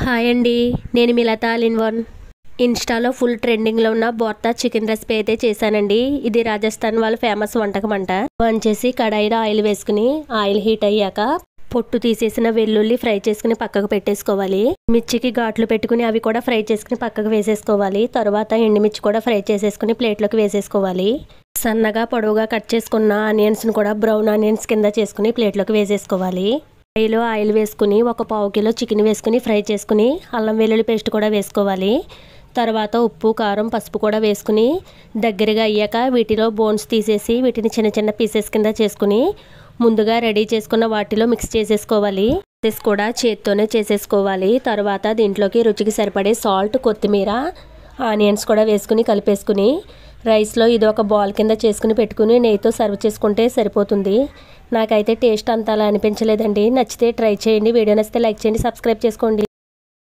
Hi అండి, నేను మీ లత all in one. ఇన్స్టాలో ఫుల్ ట్రెండింగ్లో ఉన్న బోర్తా చికెన్ రెసిపీ అయితే చేశానండి. ఇది రాజస్థాన్ వాళ్ళ ఫేమస్ వంటకం అంట. ఆన్ చేసి కడాయిలో ఆయిల్ వేసుకుని ఆయిల్ హీట్ అయ్యాక పొట్టు తీసేసిన వెల్లుల్లి ఫ్రై చేసుకుని పక్కకు పెట్టేసుకోవాలి. మిర్చికి ఘాట్లు పెట్టుకుని అవి కూడా ఫ్రై చేసుకుని పక్కకు వేసేసుకోవాలి. తర్వాత ఎండుమిర్చి కూడా ఫ్రై చేసేసుకుని ప్లేట్లోకి వేసేసుకోవాలి. సన్నగా పొడవుగా కట్ చేసుకున్న ఆనియన్స్ని కూడా బ్రౌన్ ఆనియన్స్ కింద చేసుకుని ప్లేట్లోకి వేసేసుకోవాలి. కడాయిలో ఆయిల్ వేసుకుని ఒక పావు కిలో చికెన్ వేసుకుని ఫ్రై చేసుకుని అల్లం వెల్లుల్లి పేస్ట్ కూడా వేసుకోవాలి. తర్వాత ఉప్పు కారం పసుపు కూడా వేసుకుని దగ్గరగా అయ్యాక వీటిలో బోన్స్ తీసేసి వీటిని చిన్న చిన్న పీసెస్ కింద చేసుకుని ముందుగా రెడీ చేసుకున్న వాటిలో మిక్స్ చేసేసుకోవాలి. పీసెస్ కూడా చేత్తోనే చేసేసుకోవాలి. తర్వాత దీంట్లోకి రుచికి సరిపడే సాల్ట్, కొత్తిమీర, ఆనియన్స్ కూడా వేసుకుని కలిపేసుకుని రైస్లో ఇది ఒక బాల్ కింద చేసుకుని పెట్టుకుని నెయ్యితో సర్వ్ చేసుకుంటే సరిపోతుంది. నాకైతే టేస్ట్ అంత అలా అనిపించలేదండి. నచ్చితే ట్రై చేయండి. వీడియో నచ్చితే లైక్ చేయండి, సబ్స్క్రైబ్ చేసుకోండి.